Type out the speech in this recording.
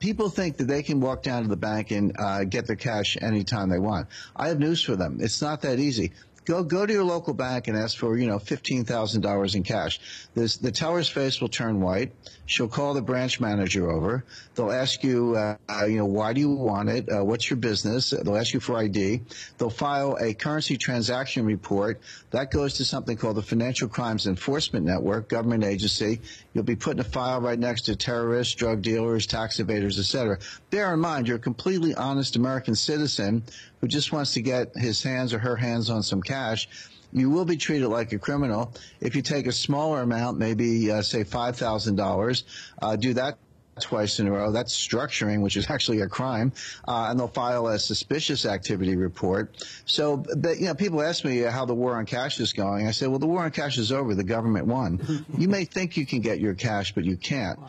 People think that they can walk down to the bank and get their cash anytime they want. I have news for them. It's not that easy. Go to your local bank and ask for, $15,000 in cash. The teller's face will turn white. She'll call the branch manager over. They'll ask you, why do you want it? What's your business? They'll ask you for ID. They'll file a currency transaction report. That goes to something called the Financial Crimes Enforcement Network, government agency. You'll be put in a file right next to terrorists, drug dealers, tax evaders, etc. Bear in mind, you're a completely honest American citizen who just wants to get his hands or her hands on some cash. You will be treated like a criminal. If you take a smaller amount, maybe say $5,000, do that twice in a row. That's structuring, which is actually a crime, and they'll file a suspicious activity report. So, people ask me how the war on cash is going. I say, well, the war on cash is over. The government won. You may think you can get your cash, but you can't. Wow.